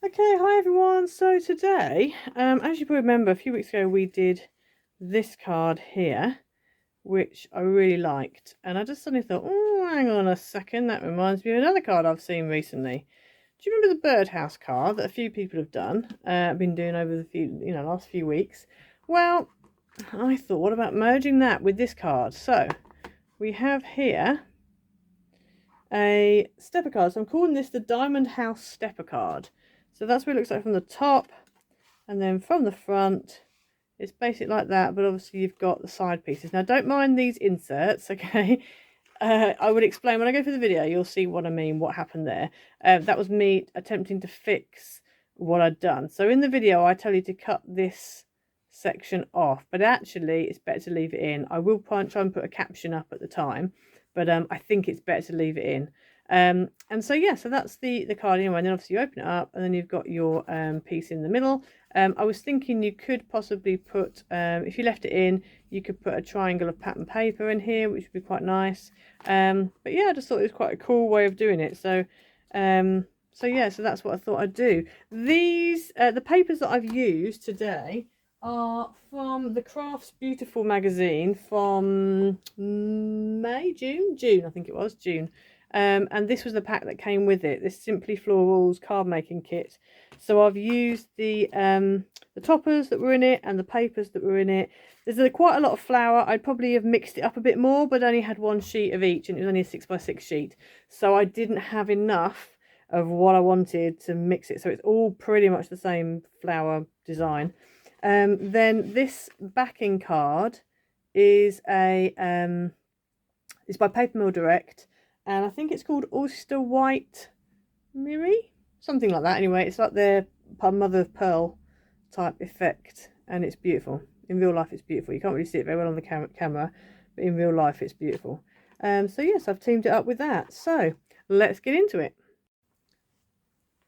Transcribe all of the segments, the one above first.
Okay, hi everyone. So today, as you probably remember, a few weeks ago we did this card here, which I really liked, and I just suddenly thought, oh, hang on a second, that reminds me of another card I've seen recently. Do you remember the birdhouse card that a few people have done, been doing over the last few weeks? Well, I thought, what about merging that with this card? So we have here a stepper card. So I'm calling this the Diamond House Stepper card. So that's what it looks like from the top, and then from the front it's basic like that, but obviously you've got the side pieces. Now don't mind these inserts, okay? I would explain when I go through the video, you'll see what I mean, what happened there. That was me attempting to fix what I'd done. So in the video I tell you to cut this section off, but actually it's better to leave it in. I will try and put a caption up at the time, but I think it's better to leave it in. And so yeah, so that's the card anyway, and then obviously you open it up and then you've got your piece in the middle. I was thinking you could possibly put, if you left it in, you could put a triangle of pattern paper in here, which would be quite nice. But yeah, I just thought it was quite a cool way of doing it. So yeah, so that's what I thought I'd do. These the papers that I've used today are from the Crafts Beautiful magazine from June, I think it was June. And this was the pack that came with it, this Simply Florals card making kit. So I've used the toppers that were in it and the papers that were in it. There's quite a lot of flour. I'd probably have mixed it up a bit more, but only had one sheet of each, and it was only a 6x6 sheet. So I didn't have enough of what I wanted to mix it. So it's all pretty much the same flower design. Then this backing card is it's by Paper Mill Direct, and I think it's called Oyster White Miri, something like that. Anyway, it's like their mother of pearl type effect, and it's beautiful. In real life it's beautiful. You can't really see it very well on the camera, but in real life it's beautiful. So yes, I've teamed it up with that. So let's get into it.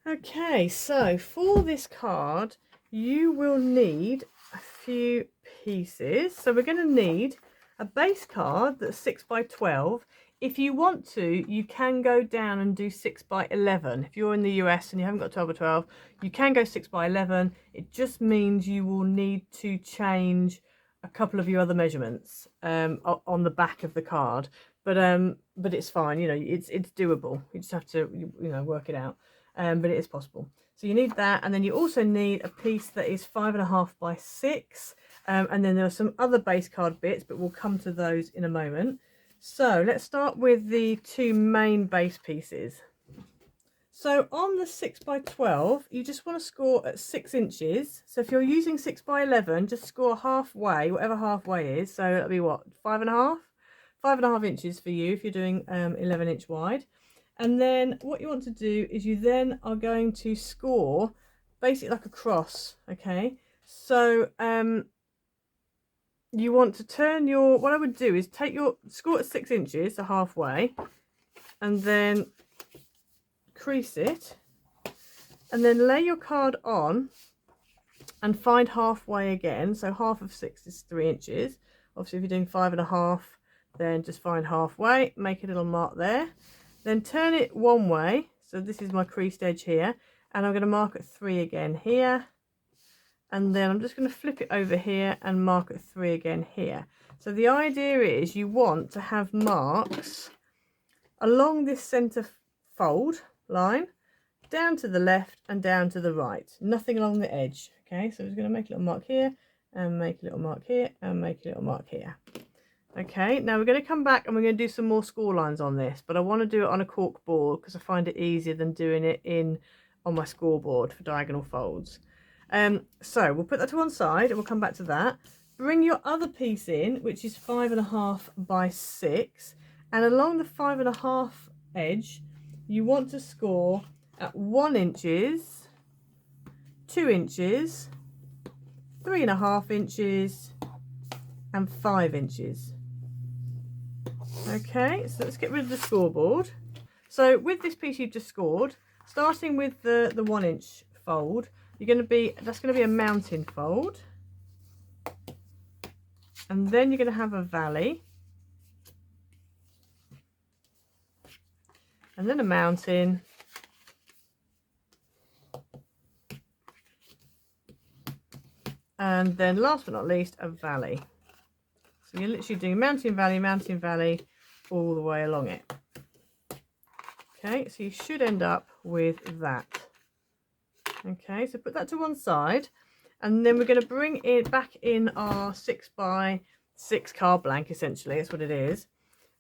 Okay, so for this card you will need a few pieces. So we're going to need a base card that's 6x12. If you want to, you can go down and do 6x11. If you're in the US and you haven't got 12x12, you can go 6x11. It just means you will need to change a couple of your other measurements on the back of the card. But it's fine, you know, it's doable. You just have to, you know, work it out. But it is possible. So you need that, and then you also need a piece that is 5.5x6, and then there are some other base card bits, but we'll come to those in a moment. So let's start with the two main base pieces. So on the 6x12, you just want to score at 6 inches. So if you're using 6x11, just score halfway, whatever halfway is. So that'll be what, 5.5? 5.5 inches for you if you're doing 11-inch wide. And then what you want to do is you then are going to score basically like a cross, okay? So you want to turn your, what I would do is take your, score at 6 inches, so halfway, and then crease it, and then lay your card on and find halfway again. So half of 6 is 3 inches. Obviously if you're doing 5.5, then just find halfway, make a little mark there. Then turn it one way, so this is my creased edge here, and I'm going to mark at 3 again here, and then I'm just going to flip it over here and mark at 3 again here. So the idea is you want to have marks along this centre fold line, down to the left and down to the right, nothing along the edge. Okay, so I'm just going to make a little mark here, and make a little mark here, and make a little mark here. Okay, now we're going to come back and we're going to do some more score lines on this, but I want to do it on a cork board because I find it easier than doing it on my scoreboard for diagonal folds. So we'll put that to one side and we'll come back to that. Bring your other piece in, which is 5.5x6, and along the 5.5 edge you want to score at 1 inches, 2 inches, 3.5 inches and 5 inches. Okay, so let's get rid of the scoreboard. So with this piece you've just scored, starting with the 1 inch fold, that's going to be a mountain fold, and then you're going to have a valley, and then a mountain, And then last but not least, a valley. So you're literally doing mountain, valley all the way along it. Okay, so you should end up with that. Okay, so put that to one side, and then we're going to bring it back in our 6x6 card blank, essentially, that's what it is.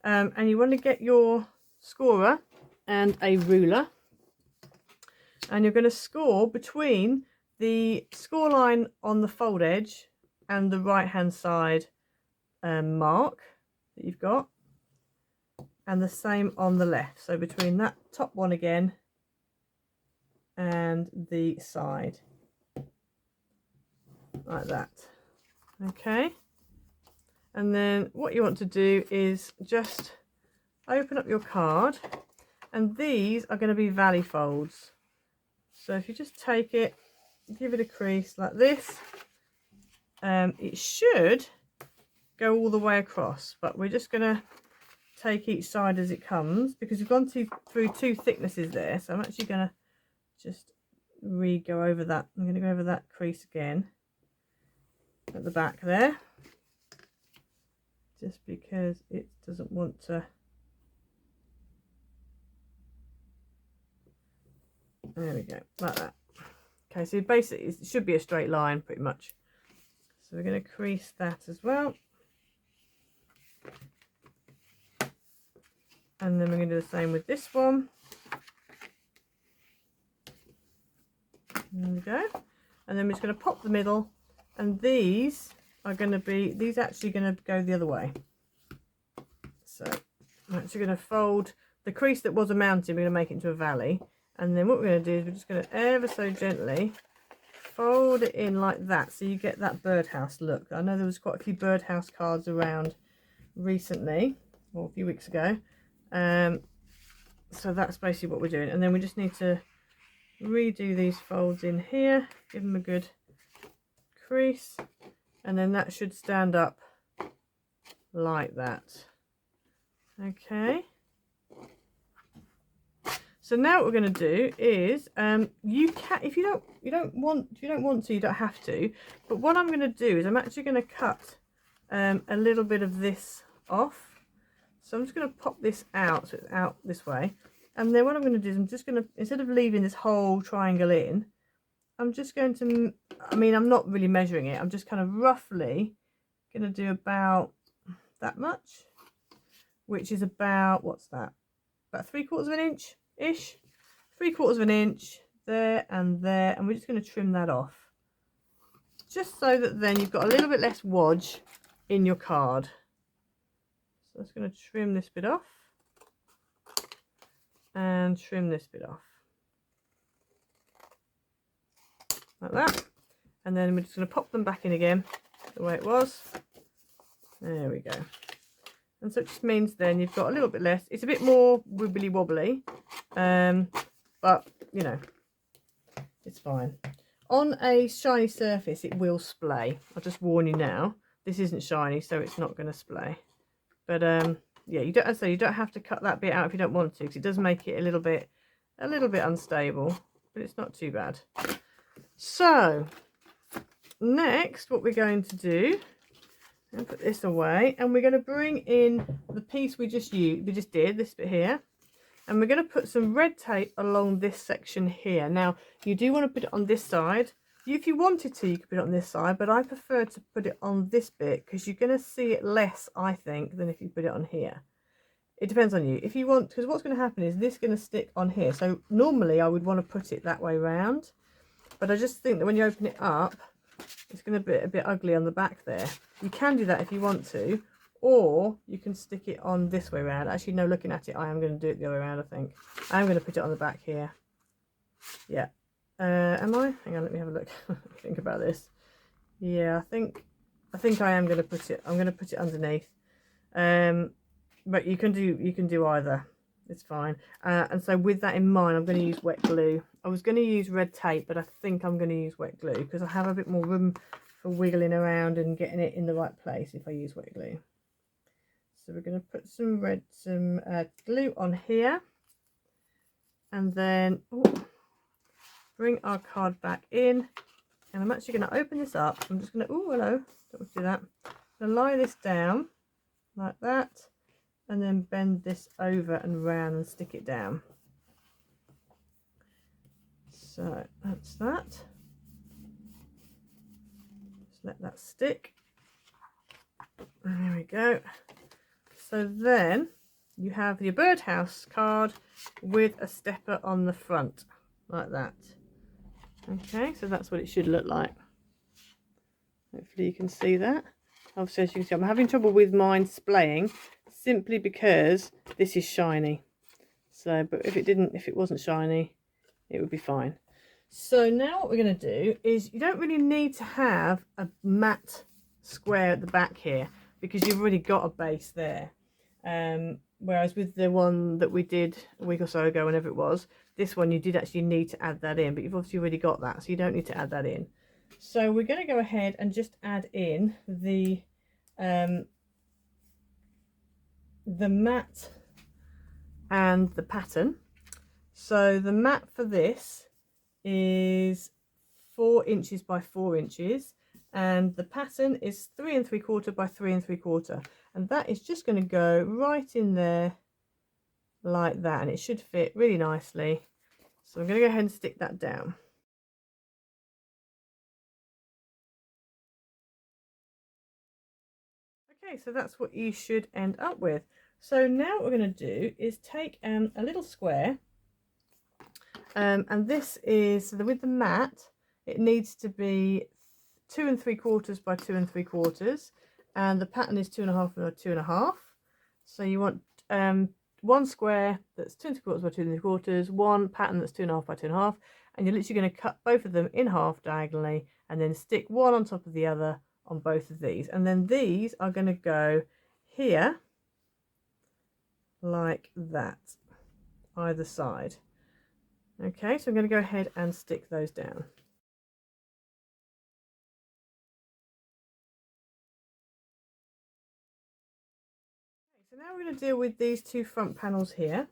And you want to get your scorer and a ruler, and you're going to score between the score line on the fold edge and the right hand side mark that you've got, and the same on the left, so between that top one again and the side, like that. Okay, and then what you want to do is just open up your card, and these are going to be valley folds. So if you just take it, give it a crease like this, it should go all the way across, but we're just going to take each side as it comes, because we've gone through two thicknesses there. So I'm actually going to just go over that. I'm going to go over that crease again at the back there, just because it doesn't want to. There we go, like that. Okay, so basically it should be a straight line pretty much. So we're going to crease that as well. And then we're going to do the same with this one. There we go. And then we're just going to pop the middle, and these are going to be, these are actually going to go the other way. So I'm actually going to fold the crease that was a mountain, we're going to make it into a valley. And then what we're going to do is we're just going to ever so gently fold it in like that, so you get that birdhouse look. I know there was quite a few birdhouse cards around recently, or a few weeks ago. So that's basically what we're doing. And then we just need to redo these folds in here, give them a good crease, and then that should stand up like that. Okay. So now what we're going to do is, you can, if you don't want to, you don't have to. But what I'm going to do is I'm actually going to cut a little bit of this off. So I'm just going to pop this out, so it's out this way. And then what I'm going to do is I'm just going to, instead of leaving this whole triangle in, I'm just going to, I mean, I'm not really measuring it. I'm just kind of roughly going to do about that much, which is about, what's that? About 3/4 of an inch ish, 3/4 of an inch there, and we're just going to trim that off, just so that then you've got a little bit less wodge in your card. So I'm just going to trim this bit off and trim this bit off like that, and then we're just going to pop them back in again the way it was. There we go. And so it just means then you've got a little bit less, it's a bit more wibbly wobbly, but you know, it's fine. On a shiny surface it will splay. I'll just warn you now, this isn't shiny, so it's not going to splay. But yeah, you don't, as I say, you don't have to cut that bit out if you don't want to, because it does make it a little bit unstable, but it's not too bad. So next what we're going to do, and put this away, and we're going to bring in the piece we just did, this bit here, and we're going to put some red tape along this section here. Now you do want to put it on this side. If you wanted to, you could put it on this side, but I prefer to put it on this bit because you're going to see it less, I think, than if you put it on here. It depends on you. If you want, because what's going to happen is this is going to stick on here. So normally I would want to put it that way round, but I just think that when you open it up, it's going to be a bit ugly on the back there. You can do that if you want to, or you can stick it on this way around. Actually, no, looking at it, I am going to do it the other way around, I think. I am going to put it on the back here. Yeah. Am I? Hang on, let me have a look. Think about this. Yeah, I think I am going to put it, I'm going to put it underneath. But you can do either. It's fine. And so with that in mind, I'm going to use wet glue. I was going to use red tape, but I think I'm going to use wet glue because I have a bit more room for wiggling around and getting it in the right place if I use wet glue. So we're going to put some glue on here, and then bring our card back in And I'm actually going to open this up. I'm just going to, oh, hello, don't do that. I'm going to lie this down like that, and then bend this over and round and stick it down. So that's that. Just let that stick. And there we go. So then you have your birdhouse card with a stepper on the front, like that. Okay, so that's what it should look like. Hopefully you can see that. Obviously, as you can see, I'm having trouble with mine displaying simply because this is shiny. So, but if it wasn't shiny, it would be fine. So now what we're going to do is, you don't really need to have a matte square at the back here because you've already got a base there. Whereas with the one that we did a week or so ago, whenever it was, this one you did actually need to add that in, but you've obviously already got that, so you don't need to add that in. So we're going to go ahead and just add in the mat and the pattern. So the mat for this is 4 inches by 4 inches, and the pattern is 3 3/4 by 3 3/4, and that is just going to go right in there like that, and it should fit really nicely. So I'm going to go ahead and stick that down. Okay, so that's what you should end up with. So now what we're going to do is take a little square, and this is with the mat, it needs to be 2 3/4 by 2 3/4, and the pattern is 2 1/2 by 2 1/2. So you want one square that's 2 3/4 by 2 3/4, one pattern that's 2 1/2 by 2 1/2, and you're literally going to cut both of them in half diagonally and then stick one on top of the other on both of these, and then these are going to go here like that, either side. Okay, so I'm going to go ahead and stick those down. So now we're going to deal with these two front panels here.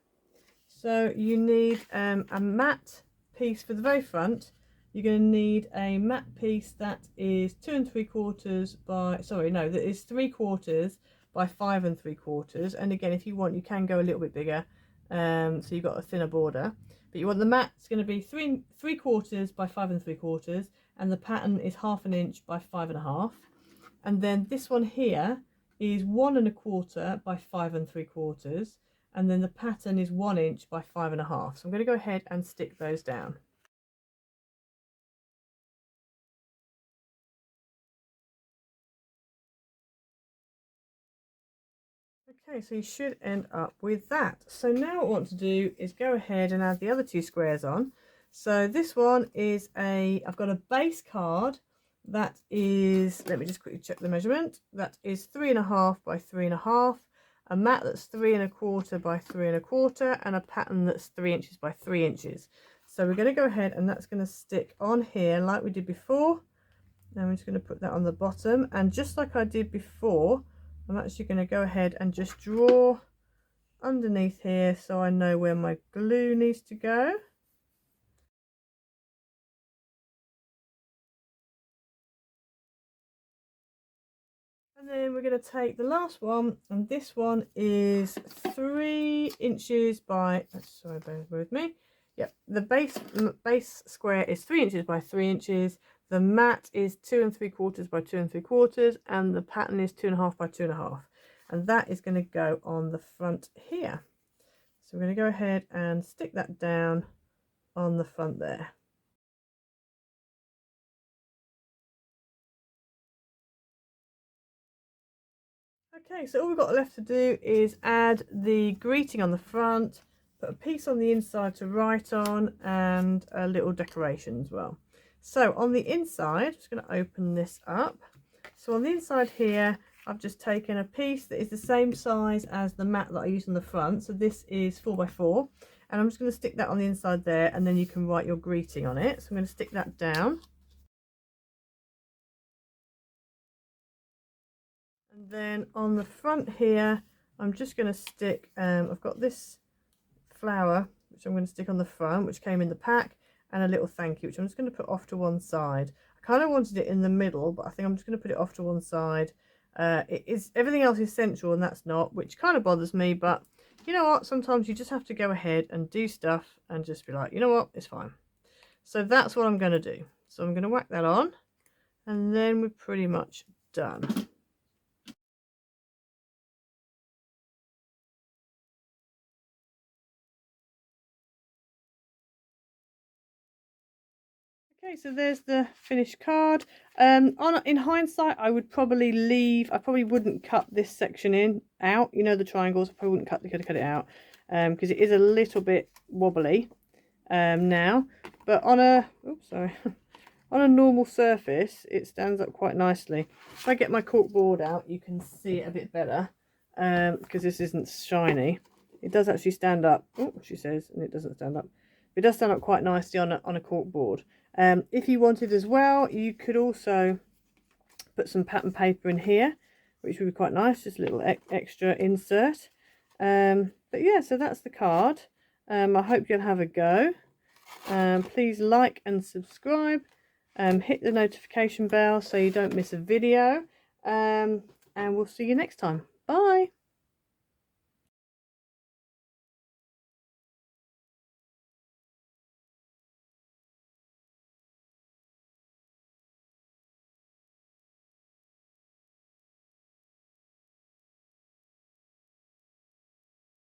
So you need a matte piece for the very front. You're going to need a matte piece that is 2 3/4 by, sorry, no, that is 3/4 by 5 3/4. And again, if you want, you can go a little bit bigger, so you've got a thinner border. But you want the mat's going to be 3 3/4 by 5 3/4, and the pattern is 1/2 inch by 5 1/2. And then this one here is 1 1/4 by 5 3/4, and then the pattern is 1 inch by 5 1/2. So I'm going to go ahead and stick those down. Okay, so you should end up with that. So now what I want to do is go ahead and add the other two squares on. So this one is I've got a base card that is, let me just quickly check the measurement, that is 3 1/2 by 3 1/2, a mat that's 3 1/4 by 3 1/4, and a pattern that's 3 inches by 3 inches. So we're going to go ahead and that's going to stick on here like we did before. Now I'm just going to put that on the bottom, and just like I did before, I'm actually going to go ahead and just draw underneath here so I know where my glue needs to go. And then we're going to take the last one, and this one is 3 inches by, sorry, bear with me. Yep, the base square is 3 inches by 3 inches. The mat is 2 3/4 by 2 3/4, and the pattern is 2 1/2 by 2 1/2. And that is going to go on the front here. So we're going to go ahead and stick that down on the front there. Okay, so all we've got left to do is add the greeting on the front, put a piece on the inside to write on, and a little decoration as well. So on the inside, I'm just going to open this up. So on the inside here, I've just taken a piece that is the same size as the mat that I used on the front. So this is 4 by 4, and I'm just going to stick that on the inside there, and then you can write your greeting on it. So I'm going to stick that down. And then on the front here, I'm just going to stick, I've got this flower, which I'm going to stick on the front, which came in the pack, and a little thank you, which I'm just going to put off to one side. I kind of wanted it in the middle, but I think I'm just going to put it off to one side. Everything else is central and that's not, which kind of bothers me, but you know what, sometimes you just have to go ahead and do stuff and just be like, you know what, it's fine. So that's what I'm going to do. So I'm going to whack that on, and then we're pretty much done. Okay, so there's the finished card. In hindsight, I would probably leave. I probably wouldn't cut this section out. You know, the triangles. I probably wouldn't cut it out because it is a little bit wobbly now. But on a on a normal surface, it stands up quite nicely. If I get my cork board out, you can see it a bit better because this isn't shiny. It does actually stand up. Oh, she says, and it doesn't stand up. It does stand up quite nicely on a cork board. If you wanted as well, you could also put some pattern paper in here, which would be quite nice, just a little extra insert. But yeah, so that's the card. I hope you'll have a go. Please like and subscribe. Hit the notification bell so you don't miss a video. And we'll see you next time. Bye.